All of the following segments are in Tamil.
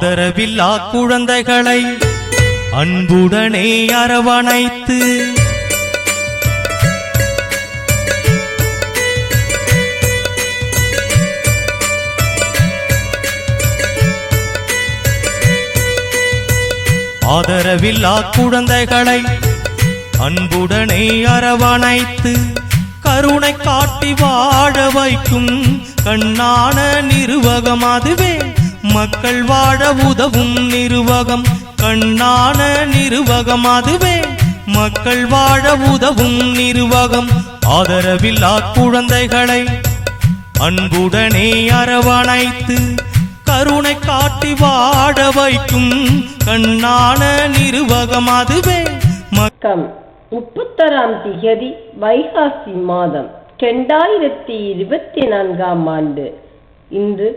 ஆதரவில்லா குழந்தைகளை அன்புடனே அரவணைத்து ஆதரவில்லா குழந்தைகளை அன்புடனே அரவணைத்து கருணை காட்டி வாழ வைக்கும் கண்ணான நிறுவகம் அதுவே மக்கள் வாழ உதவும் நிறுவகம். கண்ணான நிறுவகம் அதுவே மக்கள் வாழ உதவும் நிறுவகம். ஆதரவில்லா குழந்தைகளை அன்புடனே அரவணைத்து கருணை காட்டி வாழ வைக்கும் கண்ணான நிறுவகம் அதுவே. 31ஆம் திகதி வைகாசி மாதம் 2024ஆம் ஆண்டு. இன்று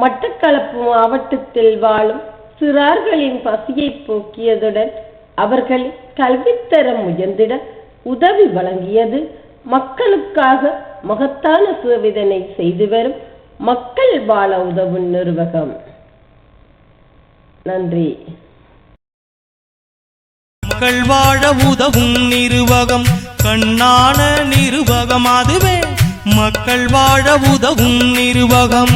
மட்டக்களப்பு மாவட்டத்தில் வாழும் சிறார்களின் பசியை போக்கியதுடன் அவர்களின் கல்வித்தரம் உயர்ந்திட உதவி வழங்கியது மக்களுக்காக மகத்தான சேவைதனை செய்து வரும் மக்கள் வாழ உதவும் நிறுவகம். நன்றி. மக்கள் வாழ உதவும் நிறுவகம் கண்ணான நிறுவகம் அதுவே மக்கள் வாழ உதவும் நிறுவகம்.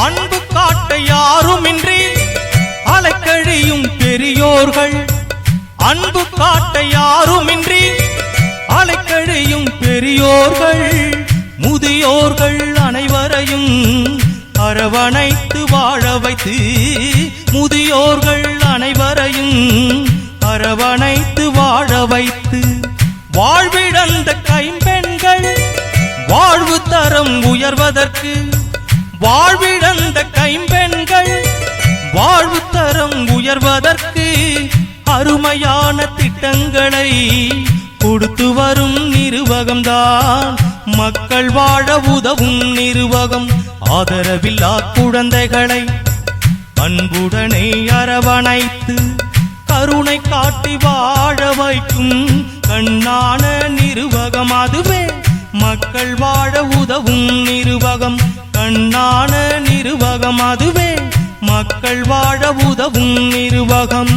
அன்பு காட்ட யாருமின்றி அலைக்கழியும் பெரியோர்கள். அன்பு காட்ட யாருமின்றி அலைக்கழியும் பெரியோர்கள். முதியோர்கள் அனைவரையும் அரவணைத்து வாழ வைத்து முதியோர்கள் அனைவரையும் அரவணைத்து வாழ வைத்து வாழ்விழந்த கைம்பெண்கள் வாழ்வு தரம் உயர்வதற்கு வாழ்விழந்த கைம்பெண்கள் வாழ்வு தரம் உயர்வதற்கு அருமையான திட்டங்களை கொடுத்து வரும் நிறுவகம்தான் மக்கள் வாழ உதவும் நிறுவகம். ஆதரவில்லா குழந்தைகளை அன்புடனே அரவணைத்து கருணை காட்டி வாழ வைக்கும் கண்ணான நிறுவகம் அதுவே மக்கள் வாழ உதவும் நிறுவகம். கண்ணான நிறுவகம் அதுவே மக்கள் வாழ உதவும் நிறுவகம்.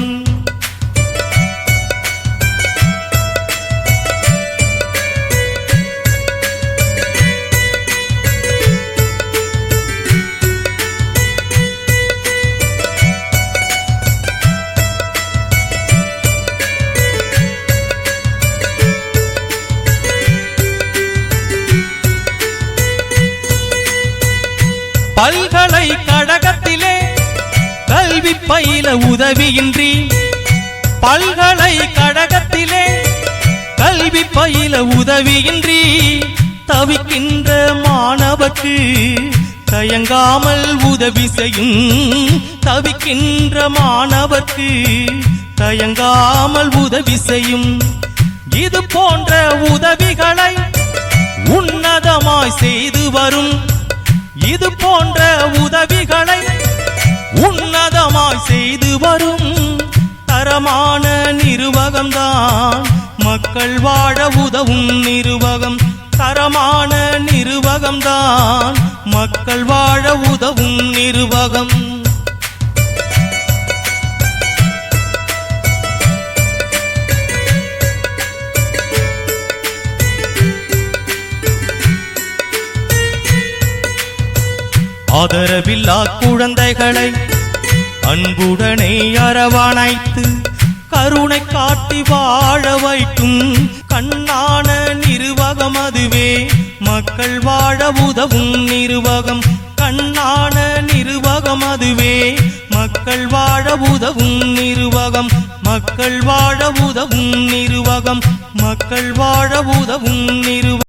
பல்கலைக்கழகத்திலே கல்வி பயில உதவியின்றி பல்கலைக்கழகத்திலே கல்வி பயில உதவியின்றி தவிக்கின்ற மாணவர்க்கு தயங்காமல் உதவி செய்யும். தவிக்கின்ற மாணவர்க்கு தயங்காமல் உதவி செய்யும். இது போன்ற உதவிகளை உன்னதமாய் செய்து வரும். இது போன்ற உதவிகளை உன்னதமாய் செய்து வரும் தரமான நிறுவகம்தான் மக்கள் வாழ உதவும் நிறுவகம். தரமான நிறுவகம்தான் மக்கள் வாழ உதவும் நிறுவகம். ஆதரவில்லா குழந்தைகளை அன்புடனே அரவணைத்து கருணை காட்டி வாழ வைக்கும் கண்ணான நிறுவகம் அதுவே மக்கள் வாழ உதவும் நிறுவகம். கண்ணான நிறுவகம் அதுவே மக்கள் வாழ உதவும் நிறுவகம். மக்கள் வாழ உதவும் நிறுவகம். மக்கள் வாழ உதவும் நிறுவகம்.